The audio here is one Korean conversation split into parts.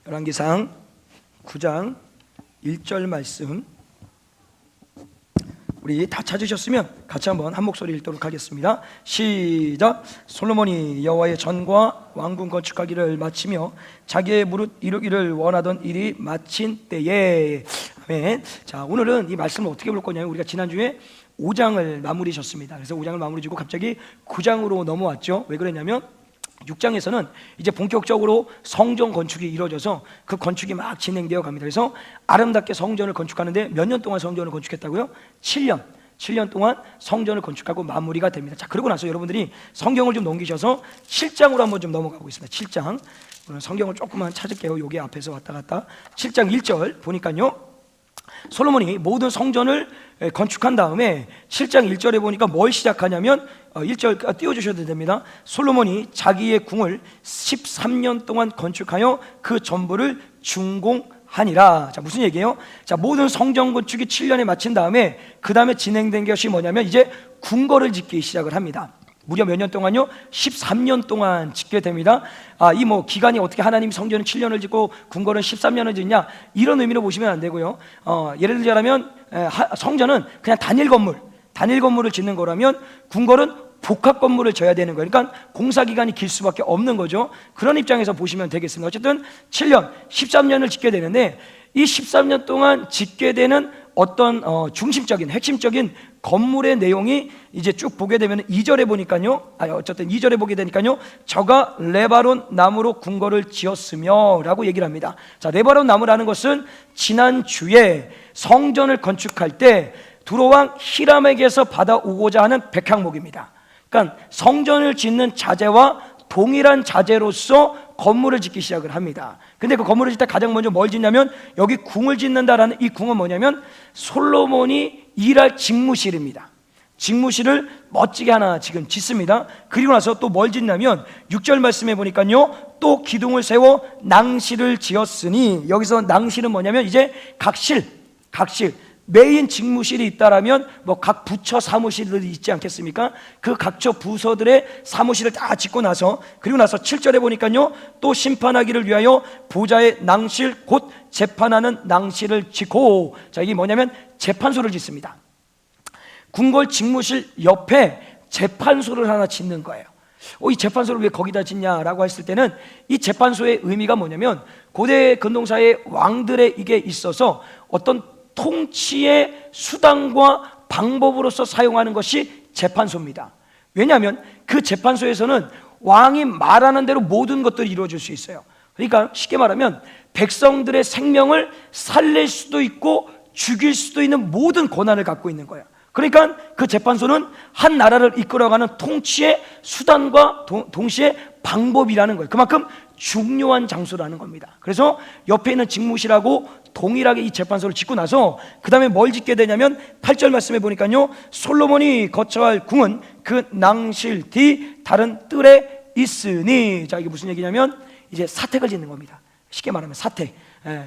열왕기상 9장 1절 말씀 우리 다 찾으셨으면 같이 한번 한 목소리 읽도록 하겠습니다. 시작. 솔로몬이 여호와의 전과 왕궁 건축하기를 마치며 자기의 무릇 이루기를 원하던 일이 마친 때에. 아멘. 자, 오늘은 이 말씀을 어떻게 볼 거냐면 우리가 지난주에 5장을 마무리셨습니다. 그래서 5장을 마무리 짓고 갑자기 9장으로 넘어왔죠. 왜 그랬냐면 6장에서는 이제 본격적으로 성전 건축이 이루어져서 그 건축이 막 진행되어 갑니다. 그래서 아름답게 성전을 건축하는데 몇 년 동안 성전을 건축했다고요? 7년 동안 성전을 건축하고 마무리가 됩니다. 자, 그러고 나서 여러분들이 성경을 좀 넘기셔서 7장으로 한번 좀 넘어가 보겠습니다. 7장. 오늘 성경을 조금만 찾을게요. 여기 앞에서 왔다 갔다. 7장 1절 보니까요, 솔로몬이 모든 성전을 건축한 다음에 7장 1절에 보니까 뭘 시작하냐면 1절 띄워주셔도 됩니다. 솔로몬이 자기의 궁을 13년 동안 건축하여 그 전부를 준공하니라. 자, 무슨 얘기예요? 자, 모든 성전 건축이 7년에 마친 다음에 그 다음에 진행된 것이 뭐냐면 이제 궁궐을 짓기 시작을 합니다. 무려 몇 년 동안요? 13년 동안 짓게 됩니다. 이 기간이 어떻게 하나님 성전은 7년을 짓고 궁궐은 13년을 짓냐, 이런 의미로 보시면 안 되고요. 예를 들자면 성전은 그냥 단일 건물을 짓는 거라면 궁궐은 복합 건물을 져야 되는 거예요. 그러니까 공사 기간이 길 수밖에 없는 거죠. 그런 입장에서 보시면 되겠습니다. 어쨌든 7년, 13년을 짓게 되는데 이 13년 동안 짓게 되는 어떤 중심적인 핵심적인 건물의 내용이 이제 쭉 보게 되면 2절에 보니까요, 어쨌든 2절에 보게 되니까요, 저가 레바논 나무로 궁궐을 지었으며 라고 얘기를 합니다. 자, 레바논 나무라는 것은 지난주에 성전을 건축할 때 두로왕 히람에게서 받아오고자 하는 백향목입니다. 그러니까 성전을 짓는 자재와 동일한 자재로서 건물을 짓기 시작을 합니다. 근데 그 건물을 짓다 가장 먼저 뭘 짓냐면 여기 궁을 짓는다라는 이 궁은 뭐냐면 솔로몬이 일할 직무실입니다. 직무실을 멋지게 하나 지금 짓습니다. 그리고 나서 또 뭘 짓냐면 6절 말씀해 보니까요, 또 기둥을 세워 낭실을 지었으니, 여기서 낭실은 뭐냐면 이제 각실 메인 직무실이 있다라면 각 부처 사무실들이 있지 않겠습니까? 그 각처 부서들의 사무실을 다 짓고 나서, 그리고 나서 7절에 보니까요, 또 심판하기를 위하여 보좌의 낭실 곧 재판하는 낭실을 짓고, 자, 이게 뭐냐면 재판소를 짓습니다. 궁궐 직무실 옆에 재판소를 하나 짓는 거예요. 이 재판소를 왜 거기다 짓냐라고 했을 때는 이 재판소의 의미가 뭐냐면 고대 근동사의 왕들의 이게 있어서 어떤 통치의 수단과 방법으로서 사용하는 것이 재판소입니다. 왜냐하면 그 재판소에서는 왕이 말하는 대로 모든 것들이 이루어질 수 있어요. 그러니까 쉽게 말하면 백성들의 생명을 살릴 수도 있고 죽일 수도 있는 모든 권한을 갖고 있는 거예요. 그러니까 그 재판소는 한 나라를 이끌어가는 통치의 수단과 동시에 방법이라는 거예요. 그만큼 중요한 장소라는 겁니다. 그래서 옆에 있는 직무실하고 동일하게 이 재판소를 짓고 나서 그 다음에 뭘 짓게 되냐면 8절 말씀해 보니까요, 솔로몬이 거처할 궁은 그 낭실 뒤 다른 뜰에 있으니. 자, 이게 무슨 얘기냐면 이제 사택을 짓는 겁니다. 쉽게 말하면 사택.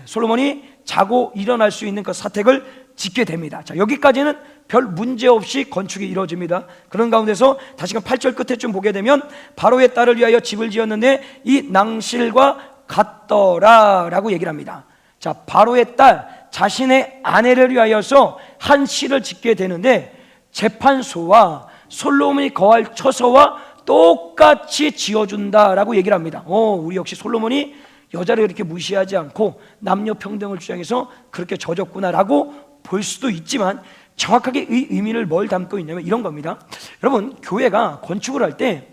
솔로몬이 자고 일어날 수 있는 그 사택을 짓게 됩니다. 자, 여기까지는 별 문제 없이 건축이 이루어집니다. 그런 가운데서 다시금 8절 끝에 좀 보게 되면 바로의 딸을 위하여 집을 지었는데 이 낭실과 같더라 라고 얘기를 합니다. 자, 바로의 딸, 자신의 아내를 위하여서 한 실을 짓게 되는데 재판소와 솔로몬이 거할 처소와 똑같이 지어준다라고 얘기를 합니다. 우리 역시 솔로몬이 여자를 이렇게 무시하지 않고 남녀 평등을 주장해서 그렇게 져줬구나라고 볼 수도 있지만 정확하게 이 의미를 뭘 담고 있냐면 이런 겁니다. 여러분, 교회가 건축을 할 때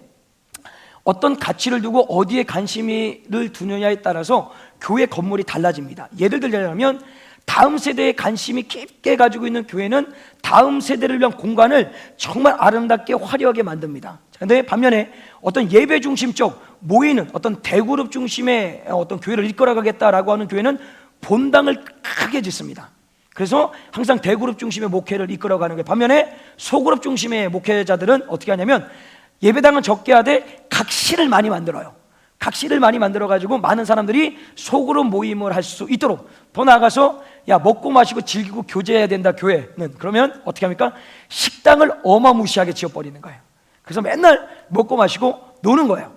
어떤 가치를 두고 어디에 관심을 두느냐에 따라서 교회 건물이 달라집니다. 예를 들자면 다음 세대의 관심이 깊게 가지고 있는 교회는 다음 세대를 위한 공간을 정말 아름답게 화려하게 만듭니다. 그런데 반면에 어떤 예배 중심적 모이는 어떤 대그룹 중심의 어떤 교회를 이끌어가겠다라고 하는 교회는 본당을 크게 짓습니다. 그래서 항상 대그룹 중심의 목회를 이끌어가는 거예요. 반면에 소그룹 중심의 목회자들은 어떻게 하냐면 예배당은 적게 하되 각실을 많이 만들어요. 각실을 많이 만들어가지고 많은 사람들이 소그룹 모임을 할 수 있도록, 더 나아가서 먹고 마시고 즐기고 교제해야 된다 교회는, 그러면 어떻게 합니까? 식당을 어마무시하게 지어버리는 거예요. 그래서 맨날 먹고 마시고 노는 거예요.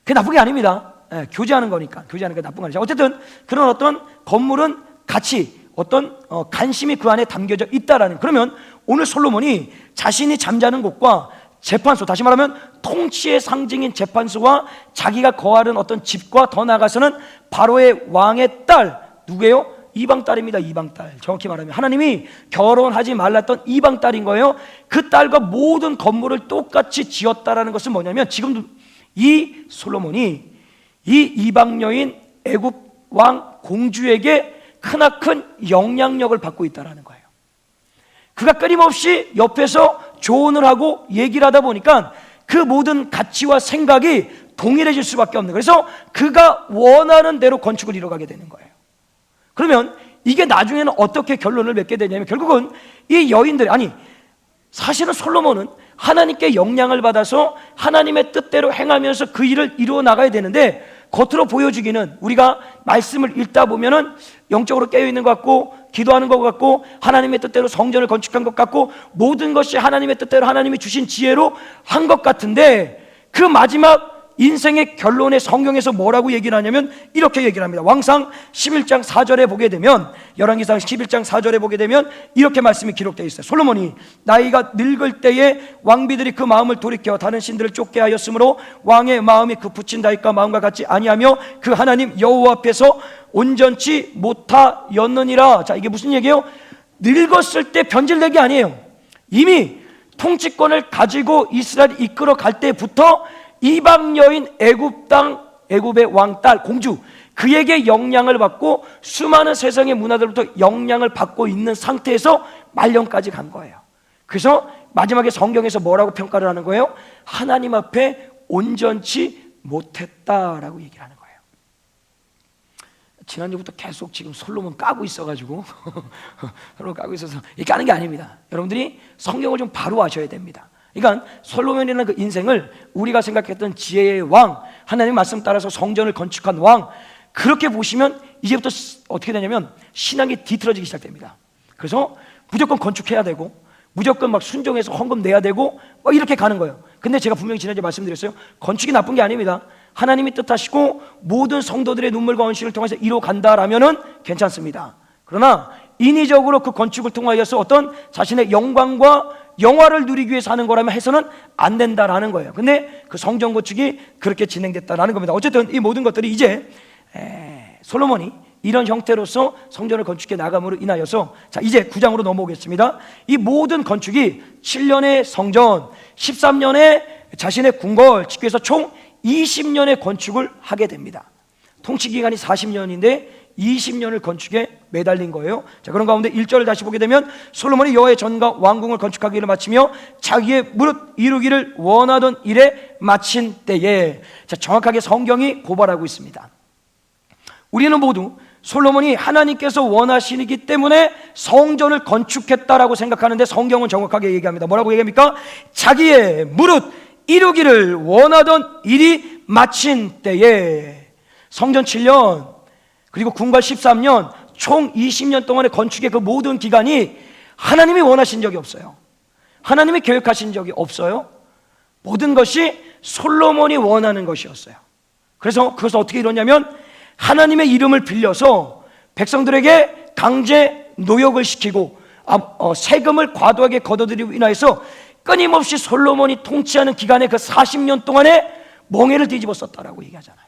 그게 나쁜 게 아닙니다. 교제하는 거니까 나쁜 거 아니죠. 어쨌든 그런 어떤 건물은 같이 어떤 간심이 그 안에 담겨져 있다라는. 그러면 오늘 솔로몬이 자신이 잠자는 곳과 재판소, 다시 말하면 통치의 상징인 재판소와 자기가 거하는 어떤 집과 더 나아가서는 바로의 왕의 딸, 누구예요? 이방 딸입니다. 이방 딸. 정확히 말하면 하나님이 결혼하지 말랐던 이방 딸인 거예요. 그 딸과 모든 건물을 똑같이 지었다라는 것은 뭐냐면, 지금도 이 솔로몬이 이 이방 여인 애굽 왕 공주에게 크나큰 영향력을 받고 있다라는 거예요. 그가 끊임없이 옆에서 조언을 하고 얘기를 하다 보니까 그 모든 가치와 생각이 동일해질 수밖에 없는 거예요. 그래서 그가 원하는 대로 건축을 이뤄가게 되는 거예요. 그러면 이게 나중에는 어떻게 결론을 맺게 되냐면, 결국은 이 여인들이, 아니 사실은 솔로몬은 하나님께 영향을 받아서 하나님의 뜻대로 행하면서 그 일을 이루어 나가야 되는데, 겉으로 보여주기는 우리가 말씀을 읽다 보면은 영적으로 깨어있는 것 같고 기도하는 것 같고 하나님의 뜻대로 성전을 건축한 것 같고 모든 것이 하나님의 뜻대로 하나님이 주신 지혜로 한 것 같은데, 그 마지막 인생의 결론에 성경에서 뭐라고 얘기를 하냐면 이렇게 얘기를 합니다. 왕상 11장 4절에 보게 되면, 열왕기상 11장 4절에 보게 되면 이렇게 말씀이 기록되어 있어요. 솔로몬이 나이가 늙을 때에 왕비들이 그 마음을 돌이켜 다른 신들을 쫓게 하였으므로 왕의 마음이 그 붙인 다윗과 마음과 같지 아니하며 그 하나님 여호와 앞에서 온전치 못하였느니라. 자, 이게 무슨 얘기예요? 늙었을 때 변질된 게 아니에요. 이미 통치권을 가지고 이스라엘을 이끌어 갈 때부터 이방 여인 애굽의 왕딸 공주, 그에게 영향을 받고 수많은 세상의 문화들로부터 영향을 받고 있는 상태에서 말년까지 간 거예요. 그래서 마지막에 성경에서 뭐라고 평가를 하는 거예요? 하나님 앞에 온전치 못했다라고 얘기를 하는 거예요. 지난주부터 계속 지금 솔로몬 까고 있어가지고 솔로몬 까고 있어서 이렇게 까는 게 아닙니다. 여러분들이 성경을 좀 바로 아셔야 됩니다. 그러니까 솔로몬이라는 그 인생을 우리가 생각했던 지혜의 왕, 하나님의 말씀 따라서 성전을 건축한 왕, 그렇게 보시면 이제부터 어떻게 되냐면 신앙이 뒤틀어지기 시작됩니다. 그래서 무조건 건축해야 되고 무조건 막 순종해서 헌금 내야 되고 막 이렇게 가는 거예요. 근데 제가 분명히 지난주에 말씀드렸어요. 건축이 나쁜 게 아닙니다. 하나님이 뜻하시고 모든 성도들의 눈물과 언식을 통해서 이뤄간다라면은 괜찮습니다. 그러나 인위적으로 그 건축을 통하여서 어떤 자신의 영광과 영화를 누리기 위해서 하는 거라면 해서는 안 된다라는 거예요. 근데 그 성전 건축이 그렇게 진행됐다라는 겁니다. 어쨌든 이 모든 것들이 이제 솔로몬이 이런 형태로서 성전을 건축해 나감으로 인하여서, 자 이제 9장으로 넘어오겠습니다. 이 모든 건축이 7년의 성전, 13년에 자신의 궁궐 짓기 위해서 총 20년의 건축을 하게 됩니다. 통치기간이 40년인데 20년을 건축에 매달린 거예요. 자, 그런 가운데 1절을 다시 보게 되면 솔로몬이 여호와의 전과 왕궁을 건축하기를 마치며 자기의 무릇 이루기를 원하던 일에 마친 때에, 자, 정확하게 성경이 고발하고 있습니다. 우리는 모두 솔로몬이 하나님께서 원하시기 때문에 성전을 건축했다라고 생각하는데, 성경은 정확하게 얘기합니다. 뭐라고 얘기합니까? 자기의 무릇 이루기를 원하던 일이 마친 때에. 성전 7년 그리고 궁궐 13년 총 20년 동안의 건축의 그 모든 기간이 하나님이 원하신 적이 없어요. 하나님이 계획하신 적이 없어요. 모든 것이 솔로몬이 원하는 것이었어요. 그래서 그것을 어떻게 이뤘냐면 하나님의 이름을 빌려서 백성들에게 강제 노역을 시키고 세금을 과도하게 걷어들이고 인하여서 끊임없이 솔로몬이 통치하는 기간의 그 40년 동안에 멍에를 뒤집어 썼다라고 얘기하잖아요.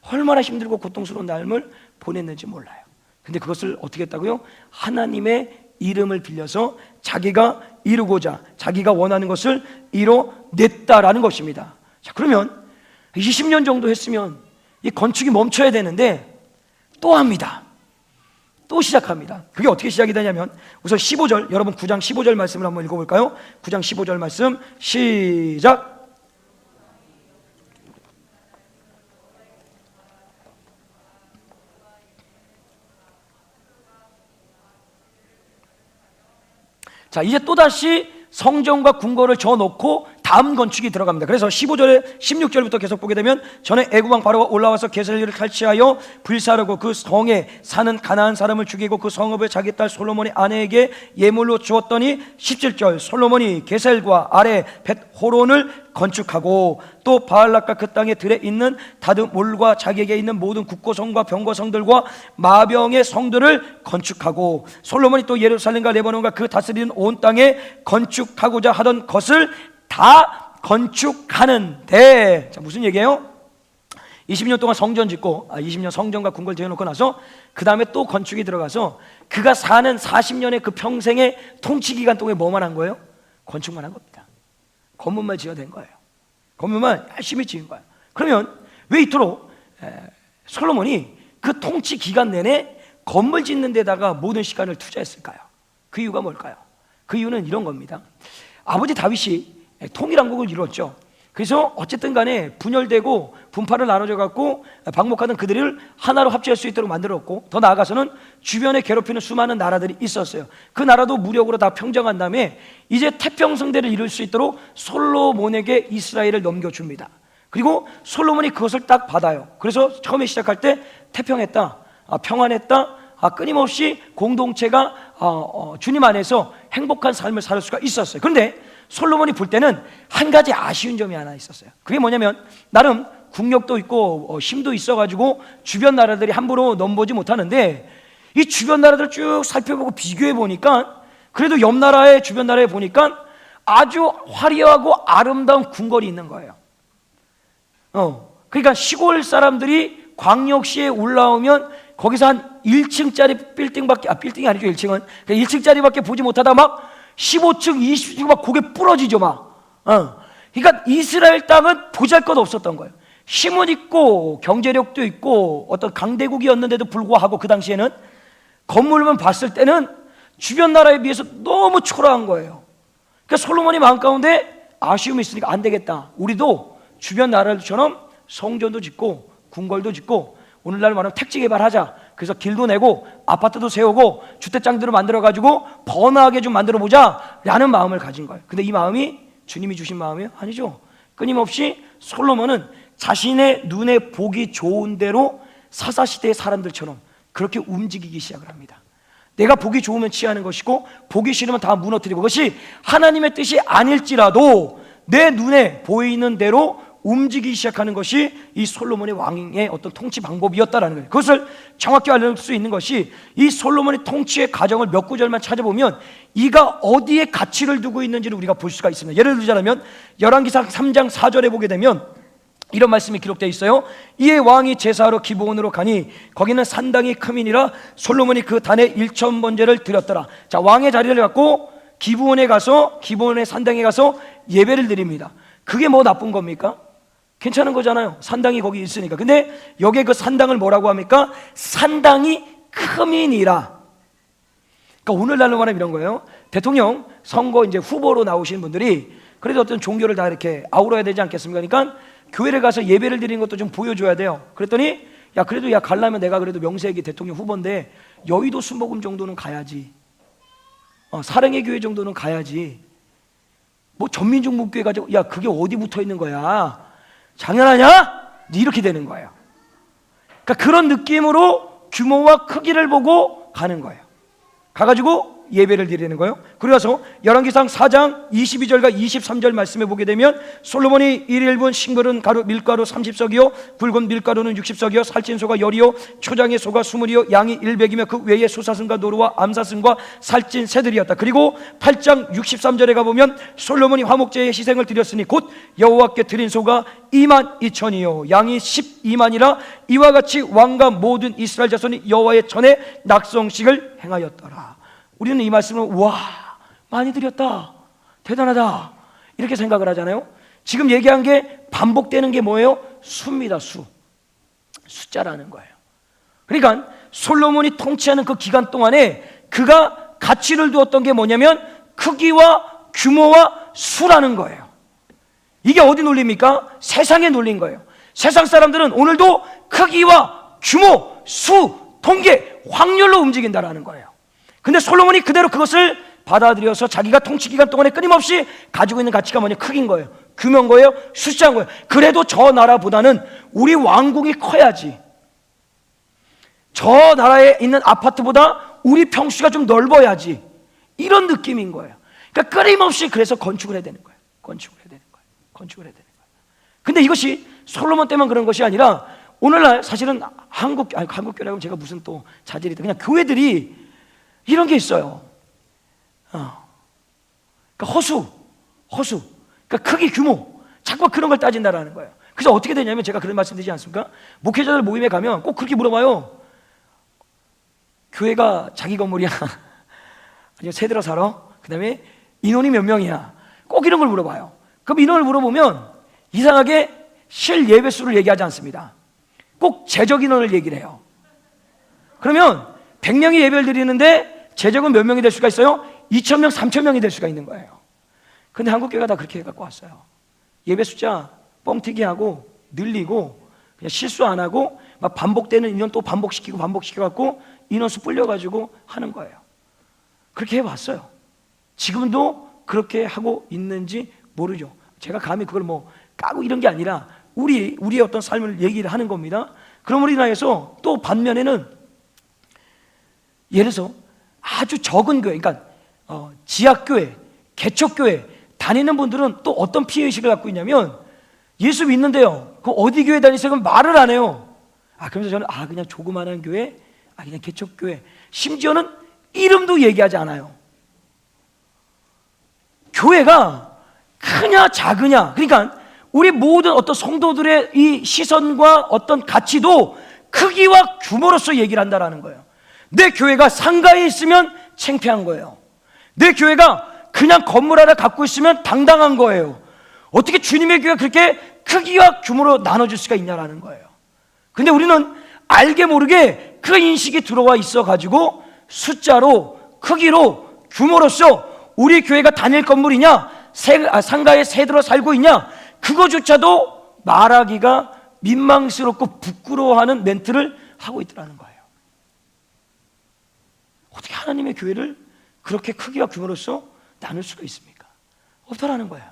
얼마나 힘들고 고통스러운 삶을 보냈는지 몰라요. 근데 그것을 어떻게 했다고요? 하나님의 이름을 빌려서 자기가 이루고자 자기가 원하는 것을 이뤄냈다라는 것입니다. 자, 그러면 20년 정도 했으면 이 건축이 멈춰야 되는데 또 합니다. 또 시작합니다. 그게 어떻게 시작이 되냐면 우선 15절, 여러분 9장 15절 말씀을 한번 읽어볼까요? 9장 15절 말씀 시작. 자, 이제 또다시 성전과 궁궐을 져놓고 다음 건축이 들어갑니다. 그래서 15절에 16절부터 계속 보게 되면, 전에 애굽왕 바로가 올라와서 게셀리를 탈취하여 불사르고 그 성에 사는 가나안 사람을 죽이고 그 성읍을 자기 딸 솔로몬의 아내에게 예물로 주었더니, 17절 솔로몬이 게셀과 아래 벳호론을 건축하고 또 바알락과 그 땅에 들에 있는 다드몰과 자기에게 있는 모든 국고성과 병거성들과 마병의 성들을 건축하고, 솔로몬이 또 예루살렘과 레바논과 그 다스리는 온 땅에 건축하고자 하던 것을 다 건축하는데, 자, 무슨 얘기예요? 20년 동안 성전 짓고 20년 성전과 궁궐 지어놓고 나서 그 다음에 또 건축이 들어가서 그가 사는 40년의 그 평생의 통치기간 동안에 뭐만 한 거예요? 건축만 한 겁니다. 건물만 지어낸 거예요. 건물만 열심히 지은 거예요. 그러면 왜 이토록 솔로몬이 그 통치 기간 내내 건물 짓는 데다가 모든 시간을 투자했을까요? 그 이유가 뭘까요? 그 이유는 이런 겁니다. 아버지 다윗이 통일왕국을 이루었죠. 그래서 어쨌든 간에 분열되고 분파를 나눠져 갖고 방목하던 그들을 하나로 합치할 수 있도록 만들었고, 더 나아가서는 주변에 괴롭히는 수많은 나라들이 있었어요. 그 나라도 무력으로 다 평정한 다음에 이제 태평성대를 이룰 수 있도록 솔로몬에게 이스라엘을 넘겨줍니다. 그리고 솔로몬이 그것을 딱 받아요. 그래서 처음에 시작할 때 태평했다, 평안했다, 끊임없이 공동체가 주님 안에서 행복한 삶을 살 수가 있었어요. 그런데 솔로몬이 볼 때는 한 가지 아쉬운 점이 하나 있었어요. 그게 뭐냐면, 나름 국력도 있고 힘도 있어가지고 주변 나라들이 함부로 넘보지 못하는데, 이 주변 나라들을 쭉 살펴보고 비교해 보니까 그래도 옆 나라의 주변 나라에 보니까 아주 화려하고 아름다운 궁궐이 있는 거예요. 그러니까 시골 사람들이 광역시에 올라오면 거기서 한 1층짜리 빌딩밖에, 빌딩이 아니죠, 1층은 1층짜리밖에 보지 못하다 막 15층, 20층 막 고개 부러지죠, 막. 그러니까 이스라엘 땅은 보잘것 없었던 거예요. 힘은 있고 경제력도 있고 어떤 강대국이었는데도 불구하고 그 당시에는 건물만 봤을 때는 주변 나라에 비해서 너무 초라한 거예요. 그러니까 솔로몬이 마음 가운데 아쉬움이 있으니까 안 되겠다, 우리도 주변 나라들처럼 성전도 짓고 궁궐도 짓고 오늘날 말하면 택지 개발하자. 그래서 길도 내고 아파트도 세우고 주택장들을 만들어가지고 번화하게 좀 만들어보자 라는 마음을 가진 거예요. 근데 이 마음이 주님이 주신 마음이에요? 아니죠. 끊임없이 솔로몬은 자신의 눈에 보기 좋은 대로 사사시대의 사람들처럼 그렇게 움직이기 시작을 합니다. 내가 보기 좋으면 취하는 것이고 보기 싫으면 다 무너뜨리고, 그것이 하나님의 뜻이 아닐지라도 내 눈에 보이는 대로 움직이기 시작하는 것이 이 솔로몬의 왕의 어떤 통치 방법이었다라는 거예요. 그것을 정확히 알 수 있는 것이 이 솔로몬의 통치의 과정을 몇 구절만 찾아보면 이가 어디에 가치를 두고 있는지를 우리가 볼 수가 있습니다. 예를 들자면 열왕기상 3장 4절에 보게 되면 이런 말씀이 기록되어 있어요. 이에 왕이 제사하러 기브온으로 가니 거기는 산당이 크민이라 솔로몬이 그 단에 1,000번제를 드렸더라. 자, 왕의 자리를 갖고 기브온에 가서, 기브온의 산당에 가서 예배를 드립니다. 그게 뭐 나쁜 겁니까? 괜찮은 거잖아요. 산당이 거기 있으니까. 근데 여기에 그 산당을 뭐라고 합니까? 산당이 크민이라. 그러니까 오늘날로 말하면 이런 거예요. 대통령 선거 이제 후보로 나오신 분들이 그래도 어떤 종교를 다 이렇게 아우러야 되지 않겠습니까? 그러니까 교회를 가서 예배를 드리는 것도 좀 보여줘야 돼요. 그랬더니 야, 그래도 야, 가려면 내가 그래도 명색이 대통령 후보인데 여의도 순복음 정도는 가야지, 사랑의 교회 정도는 가야지, 뭐 전민중목교회 가지고 야, 그게 어디 붙어 있는 거야, 장난하냐? 이렇게 되는 거예요. 그러니까 그런 느낌으로 규모와 크기를 보고 가는 거예요. 가가지고 예배를 드리는 거예요. 그래서 열왕기상 4장 22절과 23절 말씀에 보게 되면 솔로몬이 1인분 싱그른 가루 밀가루 30석이요 굵은 밀가루는 60석이요 살찐소가 10이요 초장의 소가 20이요 양이 100이며 그 외에 소사슴과 노루와 암사슴과 살찐 새들이었다. 그리고 8장 63절에 가보면 솔로몬이 화목제의 희생을 드렸으니 곧 여호와께 드린 소가 22,000이요 양이 12만이라 이와 같이 왕과 모든 이스라엘 자손이 여호와의 전에 낙성식을 행하였더라. 우리는 이 말씀을 와, 많이 드렸다, 대단하다 이렇게 생각을 하잖아요. 지금 얘기한 게 반복되는 게 뭐예요? 수입니다. 숫자라는 거예요. 그러니까 솔로몬이 통치하는 그 기간 동안에 그가 가치를 두었던 게 뭐냐면 크기와 규모와 수라는 거예요. 이게 어디 논리입니까? 세상의 논리인 거예요. 세상 사람들은 오늘도 크기와 규모, 수, 통계, 확률로 움직인다라는 거예요. 근데 솔로몬이 그대로 그것을 받아들여서 자기가 통치 기간 동안에 끊임없이 가지고 있는 가치가 뭐냐? 크긴 거예요. 규모인 거예요. 숫자인 거예요. 그래도 저 나라보다는 우리 왕궁이 커야지, 저 나라에 있는 아파트보다 우리 평수가 좀 넓어야지, 이런 느낌인 거예요. 그러니까 끊임없이 그래서 건축을 해야 되는 거예요. 건축을 해야 되는 거예요. 건축을 해야 되는 거예요. 근데 이것이 솔로몬 때만 그런 것이 아니라 오늘날 사실은 한국교회라고 제가 무슨 또 자질이 있다, 그냥 교회들이 이런 게 있어요. 그러니까 허수, 그러니까 크기, 규모, 자꾸 그런 걸 따진다라는 거예요. 그래서 어떻게 되냐면, 제가 그런 말씀 드리지 않습니까? 목회자들 모임에 가면 꼭 그렇게 물어봐요. 교회가 자기 건물이야? 아니면 새 들어 살아? 그 다음에 인원이 몇 명이야? 꼭 이런 걸 물어봐요. 그럼 인원을 물어보면 이상하게 실 예배 수를 얘기하지 않습니다. 꼭 재적 인원을 얘기를 해요. 그러면 100명이 예배를 드리는데 재적은 몇 명이 될 수가 있어요? 2,000명, 3,000명이 될 수가 있는 거예요. 근데 한국교회가 다 그렇게 해갖고 왔어요. 예배 숫자 뻥튀기 하고 늘리고, 그냥 실수 안 하고 막 반복되는 인원 또 반복시켜갖고 인원수 불려가지고 하는 거예요. 그렇게 해왔어요. 지금도 그렇게 하고 있는지 모르죠. 제가 감히 그걸 뭐 까고 이런 게 아니라 우리의 어떤 삶을 얘기를 하는 겁니다. 그럼으로 인하여서 또 반면에는 예를 들어서 아주 적은 교회, 그러니까 지하교회, 개척교회 다니는 분들은 또 어떤 피해의식을 갖고 있냐면, 예수 믿는데요, 그 어디 교회 다니세요? 그럼 말을 안 해요. 그러면서 저는 그냥 조그마한 교회, 그냥 개척교회, 심지어는 이름도 얘기하지 않아요. 교회가 크냐 작으냐, 그러니까 우리 모든 어떤 성도들의 이 시선과 어떤 가치도 크기와 규모로서 얘기를 한다라는 거예요. 내 교회가 상가에 있으면 창피한 거예요. 내 교회가 그냥 건물 하나 갖고 있으면 당당한 거예요. 어떻게 주님의 교회가 그렇게 크기와 규모로 나눠줄 수가 있냐라는 거예요. 근데 우리는 알게 모르게 그 인식이 들어와 있어가지고 숫자로, 크기로, 규모로서 우리 교회가 다닐 건물이냐, 상가에 새 들어 살고 있냐, 그거조차도 말하기가 민망스럽고 부끄러워하는 멘트를 하고 있더라는 거예요. 어떻게 하나님의 교회를 그렇게 크기와 규모로서 나눌 수가 있습니까? 없다라는 거예요.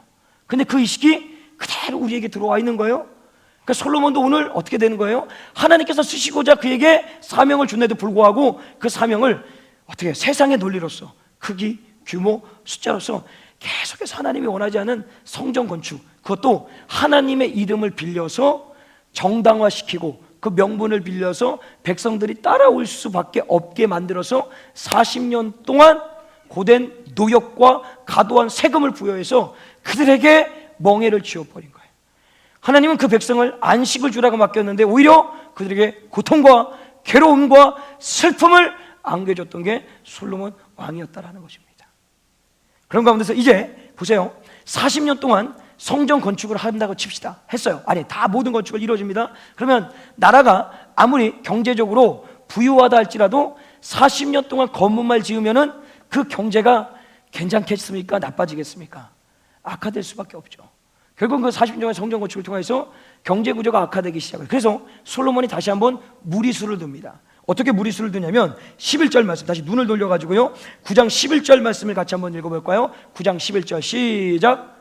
근데 그 의식이 그대로 우리에게 들어와 있는 거예요. 그러니까 솔로몬도 오늘 어떻게 되는 거예요? 하나님께서 쓰시고자 그에게 사명을 줬는데도 불구하고 그 사명을 어떻게 세상의 논리로서 크기, 규모, 숫자로서 계속해서 하나님이 원하지 않은 성전 건축, 그것도 하나님의 이름을 빌려서 정당화시키고 그 명분을 빌려서 백성들이 따라올 수밖에 없게 만들어서 40년 동안 고된 노역과 과도한 세금을 부여해서 그들에게 멍해를 지어버린 거예요. 하나님은 그 백성을 안식을 주라고 맡겼는데 오히려 그들에게 고통과 괴로움과 슬픔을 안겨줬던 게 솔로몬 왕이었다라는 것입니다. 그런 가운데서 이제 보세요, 40년 동안 성전 건축을 한다고 칩시다. 했어요. 다 모든 건축을 이루어집니다. 그러면 나라가 아무리 경제적으로 부유하다 할지라도 40년 동안 건물만 지으면은 그 경제가 괜찮겠습니까? 나빠지겠습니까? 악화될 수밖에 없죠. 결국 그 40년 동안 성전 건축을 통해서 경제 구조가 악화되기 시작해요. 그래서 솔로몬이 다시 한번 무리수를 둡니다. 어떻게 무리수를 두냐면 11절 말씀, 다시 눈을 돌려가지고요, 9장 11절 말씀을 같이 한번 읽어볼까요? 9장 11절 시작.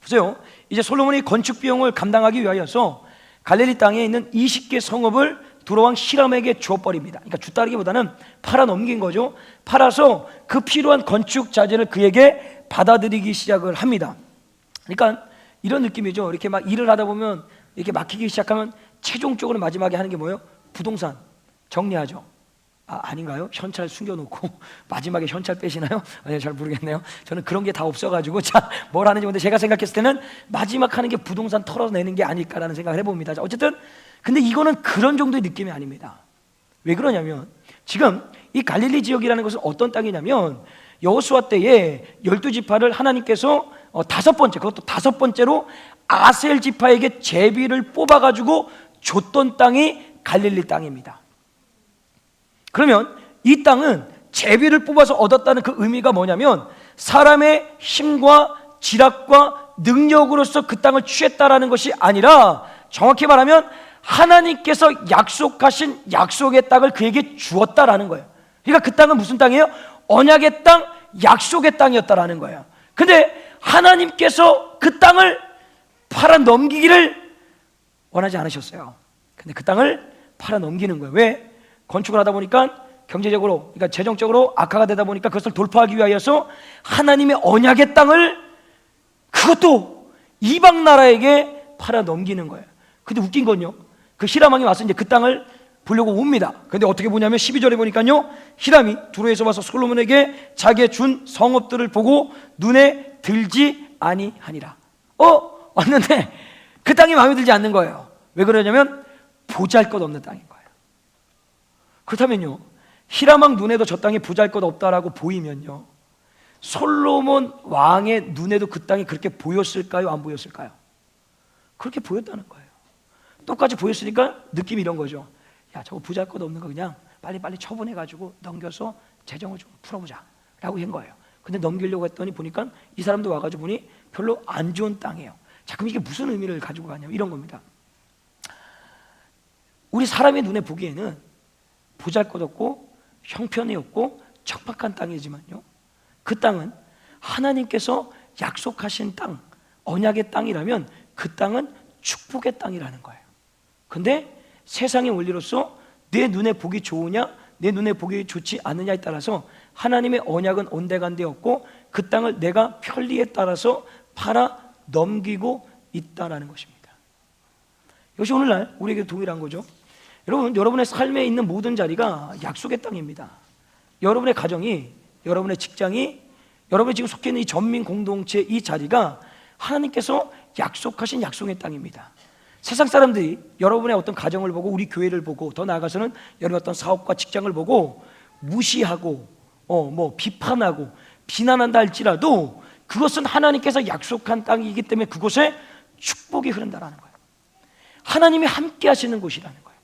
보세요. 이제 솔로몬이 건축 비용을 감당하기 위하여서 갈릴리 땅에 있는 20개 성읍을 두로왕 히람에게 줘버립니다. 그러니까 줬다기보다는 팔아 넘긴 거죠. 팔아서 그 필요한 건축 자재를 그에게 받아들이기 시작을 합니다. 그러니까 이런 느낌이죠. 이렇게 막 일을 하다 보면 이렇게 막히기 시작하면 최종적으로 마지막에 하는 게 뭐예요? 부동산 정리하죠. 아닌가요? 현찰 숨겨놓고 마지막에 현찰 빼시나요? 잘 모르겠네요. 저는 그런 게 다 없어가지고 뭘 하는지. 근데 제가 생각했을 때는 마지막 하는 게 부동산 털어내는 게 아닐까라는 생각을 해봅니다. 어쨌든 근데 이거는 그런 정도의 느낌이 아닙니다. 왜 그러냐면 지금 이 갈릴리 지역이라는 것은 어떤 땅이냐면 여호수아 때에 12지파를 하나님께서 그것도 다섯 번째로 아셀 지파에게 제비를 뽑아가지고 줬던 땅이 갈릴리 땅입니다. 그러면 이 땅은 제비를 뽑아서 얻었다는 그 의미가 뭐냐면 사람의 힘과 지략과 능력으로서 그 땅을 취했다라는 것이 아니라 정확히 말하면 하나님께서 약속하신 약속의 땅을 그에게 주었다라는 거예요. 그러니까 그 땅은 무슨 땅이에요? 언약의 땅, 약속의 땅이었다라는 거예요. 근데 하나님께서 그 땅을 팔아 넘기기를 원하지 않으셨어요. 근데 그 땅을 팔아 넘기는 거예요. 왜? 건축을 하다 보니까 경제적으로, 그러니까 재정적으로 악화가 되다 보니까 그것을 돌파하기 위하여서 하나님의 언약의 땅을 그것도 이방 나라에게 팔아 넘기는 거예요. 근데 웃긴 건요, 그 히람 왕이 와서 이제 그 땅을 보려고 옵니다. 근데 어떻게 보냐면 12절에 보니까요, 히람이 두로에서 와서 솔로몬에게 자기의 준 성읍들을 보고 눈에 들지 아니하니라. 왔는데 그 땅이 마음에 들지 않는 거예요. 왜 그러냐면 보잘것없는 땅인 거예요. 그렇다면요, 히람 왕 눈에도 저 땅이 보잘것없다라고 보이면요, 솔로몬 왕의 눈에도 그 땅이 그렇게 보였을까요? 안 보였을까요? 그렇게 보였다는 거예요. 똑같이 보였으니까 느낌이 이런 거죠. 야, 저거 보잘것없는 거 그냥 빨리빨리 처분해가지고 넘겨서 재정을 좀 풀어보자 라고 한 거예요. 근데 넘기려고 했더니 보니까 이 사람도 와가지고 보니 별로 안 좋은 땅이에요. 자, 그럼 이게 무슨 의미를 가지고 가냐면 이런 겁니다. 우리 사람의 눈에 보기에는 보잘것없고 형편이 없고 척박한 땅이지만요, 그 땅은 하나님께서 약속하신 땅, 언약의 땅이라면 그 땅은 축복의 땅이라는 거예요. 근데 세상의 원리로서 내 눈에 보기 좋으냐, 내 눈에 보기 좋지 않느냐에 따라서 하나님의 언약은 온데간데 없고 그 땅을 내가 편리에 따라서 팔아 넘기고 있다라는 것입니다. 이것이 오늘날 우리에게 동일한 거죠. 여러분, 여러분의 삶에 있는 모든 자리가 약속의 땅입니다. 여러분의 가정이, 여러분의 직장이, 여러분이 지금 속해 있는 이 전민 공동체 이 자리가 하나님께서 약속하신 약속의 땅입니다. 세상 사람들이 여러분의 어떤 가정을 보고 우리 교회를 보고 더 나아가서는 여러분의 어떤 사업과 직장을 보고 무시하고 비판하고 비난한다 할지라도 그것은 하나님께서 약속한 땅이기 때문에 그곳에 축복이 흐른다라는 거예요. 하나님이 함께 하시는 곳이라는 거예요.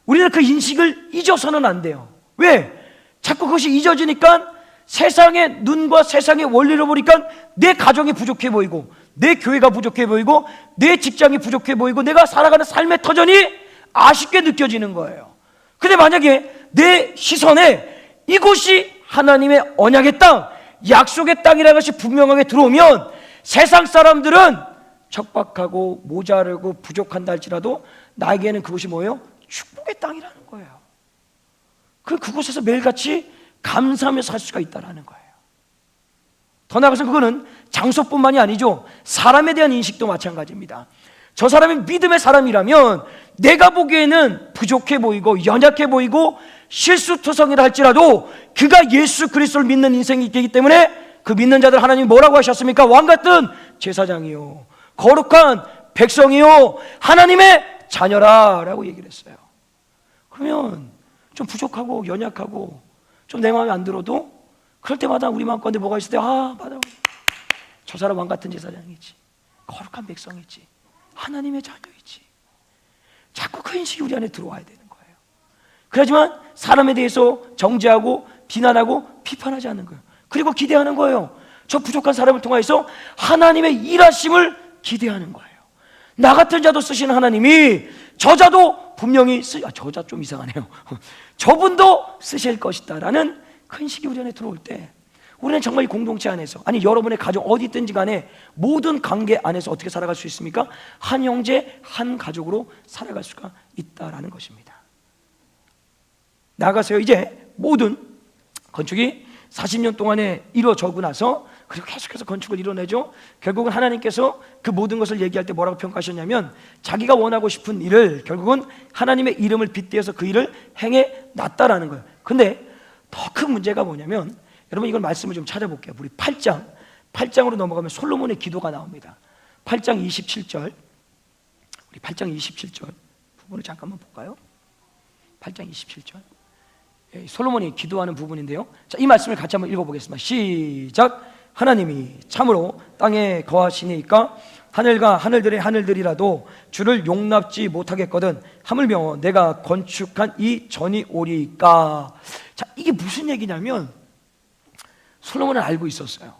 우리는 그 인식을 잊어서는 안 돼요. 왜? 자꾸 그것이 잊어지니까 세상의 눈과 세상의 원리를 보니까 내 가정이 부족해 보이고 내 교회가 부족해 보이고 내 직장이 부족해 보이고 내가 살아가는 삶의 터전이 아쉽게 느껴지는 거예요. 근데 만약에 내 시선에 이곳이 하나님의 언약의 땅, 약속의 땅이라는 것이 분명하게 들어오면 세상 사람들은 척박하고 모자르고 부족한다 할지라도 나에게는 그것이 뭐예요? 축복의 땅이라는 거예요. 그곳에서 매일같이 감사하며 살 수가 있다는 거예요. 더 나아가서 그거는 장소뿐만이 아니죠. 사람에 대한 인식도 마찬가지입니다. 저 사람이 믿음의 사람이라면 내가 보기에는 부족해 보이고 연약해 보이고 실수투성이라 할지라도 그가 예수 그리스도를 믿는 인생이 있기 때문에 그 믿는 자들 하나님이 뭐라고 하셨습니까? 왕같은 제사장이요, 거룩한 백성이요, 하나님의 자녀라 라고 얘기를 했어요. 그러면 좀 부족하고 연약하고 좀 내 마음에 안 들어도 그럴 때마다 우리 마음 가운데 뭐가 있을 때 맞아, 저 사람 왕같은 제사장이지, 거룩한 백성이지, 하나님의 자녀이지. 자꾸 그 인식이 우리 안에 들어와야 되는 거예요. 그렇지만 사람에 대해서 정죄하고 비난하고 비판하지 않는 거예요. 그리고 기대하는 거예요. 저 부족한 사람을 통해서 하나님의 일하심을 기대하는 거예요. 나 같은 자도 쓰시는 하나님이 저자도 분명히 저자 좀 이상하네요. 저분도 쓰실 것이다 라는 큰 인식이 우리 안에 들어올 때 우리는 정말 이 공동체 안에서, 아니 여러분의 가정 어디 있든지 간에 모든 관계 안에서 어떻게 살아갈 수 있습니까? 한 형제 한 가족으로 살아갈 수가 있다라는 것입니다. 나아가서요, 이제 모든 건축이 40년 동안에 이루어지고 나서 그리고 계속해서 건축을 이뤄내죠. 결국은 하나님께서 그 모든 것을 얘기할 때 뭐라고 평가하셨냐면 자기가 원하고 싶은 일을 결국은 하나님의 이름을 빗대어서 그 일을 행해 놨다라는 거예요. 근데 더 큰 문제가 뭐냐면, 여러분 이걸 말씀을 좀 찾아볼게요. 우리 8장으로 넘어가면 솔로몬의 기도가 나옵니다. 8장 27절, 우리 8장 27절 부분을 잠깐만 볼까요? 8장 27절, 솔로몬이 기도하는 부분인데요. 자, 이 말씀을 같이 한번 읽어보겠습니다. 시작. 하나님이 참으로 땅에 거하시니까 하늘과 하늘들의 하늘들이라도 주를 용납지 못하겠거든 하물며 내가 건축한 이 전이 오리까. 자, 이게 무슨 얘기냐면 솔로몬은 알고 있었어요.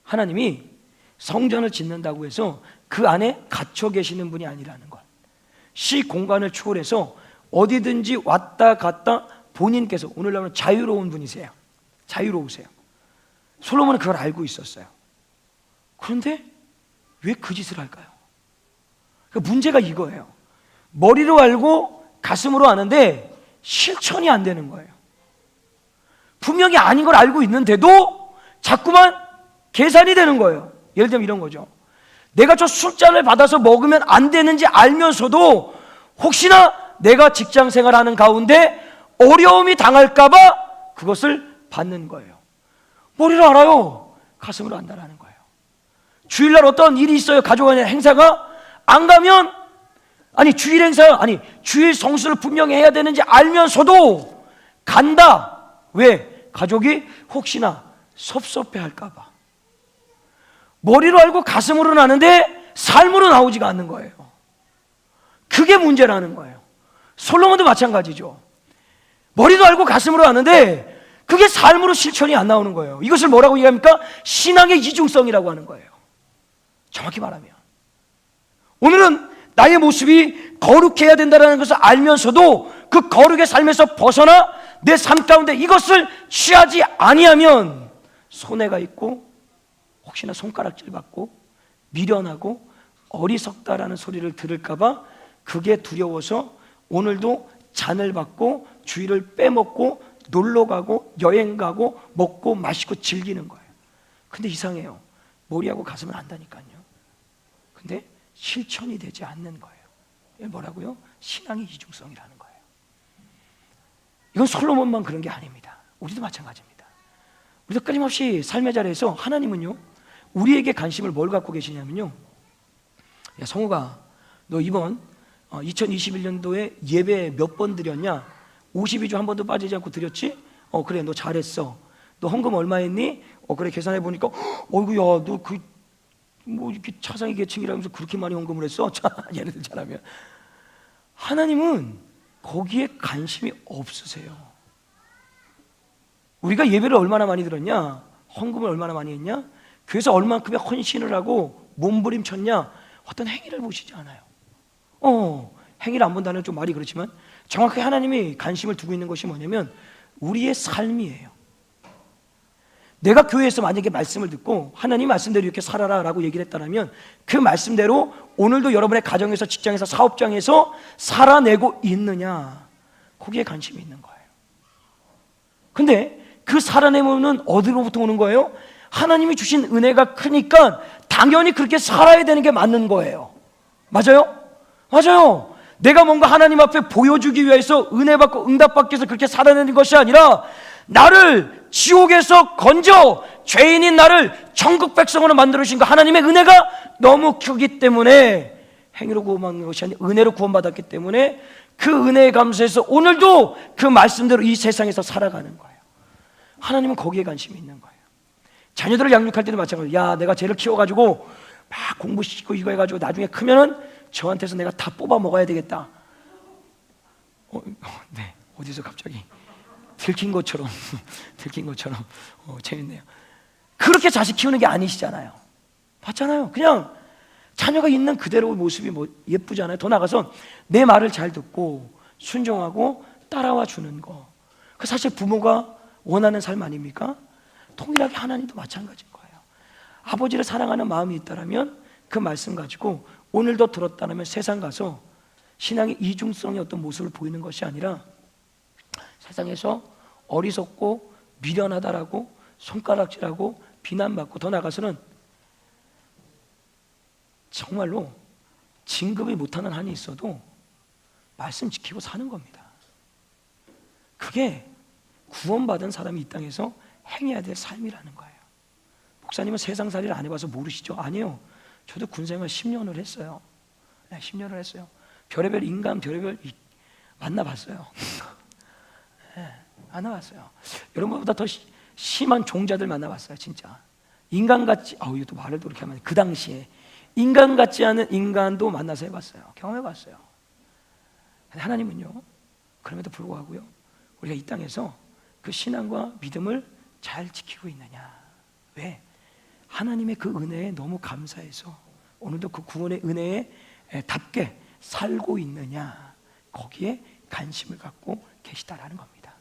하나님이 성전을 짓는다고 해서 그 안에 갇혀 계시는 분이 아니라는 것. 시 공간을 초월해서 어디든지 왔다 갔다 본인께서, 오늘날은 자유로운 분이세요. 자유로우세요. 솔로몬은 그걸 알고 있었어요. 그런데 왜 그 짓을 할까요? 문제가 이거예요. 머리로 알고 가슴으로 아는데 실천이 안 되는 거예요. 분명히 아닌 걸 알고 있는데도 자꾸만 계산이 되는 거예요. 예를 들면 이런 거죠. 내가 저 술잔을 받아서 먹으면 안 되는지 알면서도 혹시나 내가 직장 생활하는 가운데 어려움이 당할까봐 그것을 받는 거예요. 머리로 알아요. 가슴으로 안다라는 거예요. 주일날 어떤 일이 있어요. 가족 간의 행사가 안 가면, 주일 행사, 주일 성수를 분명히 해야 되는지 알면서도 간다. 왜? 가족이 혹시나 섭섭해 할까봐. 머리로 알고 가슴으로는 아는데 삶으로 나오지가 않는 거예요. 그게 문제라는 거예요. 솔로몬도 마찬가지죠. 머리도 알고 가슴으로 아는데 그게 삶으로 실천이 안 나오는 거예요. 이것을 뭐라고 얘기합니까? 신앙의 이중성이라고 하는 거예요. 정확히 말하면 오늘은 나의 모습이 거룩해야 된다는 것을 알면서도 그 거룩의 삶에서 벗어나 내 삶 가운데 이것을 취하지 아니하면 손해가 있고 혹시나 손가락질 받고 미련하고 어리석다라는 소리를 들을까봐 그게 두려워서 오늘도 잔을 받고 주일을 빼먹고 놀러 가고 여행 가고 먹고 마시고 즐기는 거예요. 근데 이상해요. 머리하고 가슴은 안다니까요. 근데 실천이 되지 않는 거예요. 이게 뭐라고요? 신앙의 이중성이라는 거예요. 이건 솔로몬만 그런 게 아닙니다. 우리도 마찬가지입니다. 우리도 끊임없이 삶의 자리에서 하나님은요, 우리에게 관심을 뭘 갖고 계시냐면요, 야 성우가 너 이번 2021년도에 예배 몇 번 드렸냐? 52주 한 번도 빠지지 않고 드렸지? 그래 너 잘했어. 너 헌금 얼마 했니? 그래 계산해 보니까 어이구야 너 이렇게 차상위 계층이라면서 그렇게 많이 헌금을 했어? 자, 예를 들자면 하나님은 거기에 관심이 없으세요. 우리가 예배를 얼마나 많이 들었냐? 헌금을 얼마나 많이 했냐? 교회에서 얼만큼의 헌신을 하고 몸부림쳤냐? 어떤 행위를 보시지 않아요. 행위를 안 본다는 좀 말이 그렇지만 정확히 하나님이 관심을 두고 있는 것이 뭐냐면 우리의 삶이에요. 내가 교회에서 만약에 말씀을 듣고 하나님 말씀대로 이렇게 살아라 라고 얘기를 했다면 그 말씀대로 오늘도 여러분의 가정에서 직장에서 사업장에서 살아내고 있느냐, 거기에 관심이 있는 거예요. 근데 그 살아내면은 어디로부터 오는 거예요? 하나님이 주신 은혜가 크니까 당연히 그렇게 살아야 되는 게 맞는 거예요. 맞아요? 맞아요. 내가 뭔가 하나님 앞에 보여주기 위해서 은혜 받고 응답받기 위해서 그렇게 살아내는 것이 아니라 나를 지옥에서 건져 죄인인 나를 천국 백성으로 만들어주신 그 하나님의 은혜가 너무 크기 때문에 행위로 구원받는 것이 아니라 은혜로 구원받았기 때문에 그 은혜에 감사해서 오늘도 그 말씀대로 이 세상에서 살아가는 거예요. 하나님은 거기에 관심이 있는 거예요. 자녀들을 양육할 때도 마찬가지예요. 야 내가 쟤를 키워가지고 막 공부시키고 이거 해가지고 나중에 크면은 저한테서 내가 다 뽑아 먹어야 되겠다. 네, 어디서 갑자기 들킨 것처럼 재밌네요. 그렇게 자식 키우는 게 아니시잖아요. 봤잖아요. 그냥 자녀가 있는 그대로의 모습이 예쁘잖아요. 더 나가서 내 말을 잘 듣고 순종하고 따라와 주는 거, 그 사실 부모가 원하는 삶 아닙니까? 동일하게 하나님도 마찬가지인 거예요. 아버지를 사랑하는 마음이 있다면 그 말씀 가지고 오늘도 들었다면 세상 가서 신앙의 이중성의 어떤 모습을 보이는 것이 아니라 세상에서 어리석고 미련하다라고 손가락질하고 비난받고 더 나가서는 정말로 진급이 못하는 한이 있어도 말씀 지키고 사는 겁니다. 그게 구원받은 사람이 이 땅에서 행해야 될 삶이라는 거예요. 목사님은 세상살이를 안 해봐서 모르시죠? 아니에요. 저도 군생활 10년을 했어요. 10년을 했어요. 별의별 인간, 별의별 만나봤어요. 네, 만나봤어요. 여러분보다 더 심한 종자들 만나봤어요. 진짜 인간같지, 이것도 말을 또 이렇게 하면 그 당시에 인간 같지 않은 인간도 만나서 해봤어요. 경험해봤어요. 하나님은요, 그럼에도 불구하고요, 우리가 이 땅에서 그 신앙과 믿음을 잘 지키고 있느냐? 왜? 하나님의 그 은혜에 너무 감사해서 오늘도 그 구원의 은혜에 답게 살고 있느냐, 거기에 관심을 갖고 계시다라는 겁니다.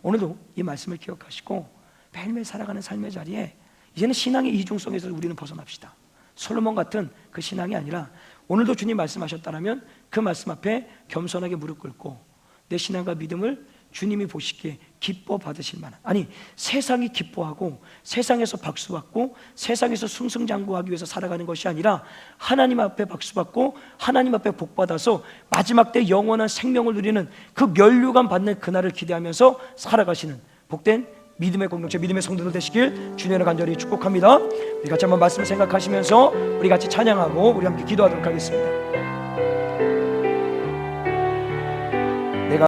오늘도 이 말씀을 기억하시고 매일매일 살아가는 삶의 자리에 이제는 신앙의 이중성에서 우리는 벗어납시다. 솔로몬 같은 그 신앙이 아니라 오늘도 주님 말씀하셨다라면 그 말씀 앞에 겸손하게 무릎 꿇고 내 신앙과 믿음을 주님이 보시기에 기뻐 받으실 만한, 아니 세상이 기뻐하고 세상에서 박수받고 세상에서 승승장구하기 위해서 살아가는 것이 아니라 하나님 앞에 박수받고 하나님 앞에 복받아서 마지막 때 영원한 생명을 누리는 그 면류관 받는 그날을 기대하면서 살아가시는 복된 믿음의 공동체, 믿음의 성도들 되시길 주님을 간절히 축복합니다. 우리 같이 한번 말씀을 생각하시면서 우리 같이 찬양하고 우리 함께 기도하도록 하겠습니다.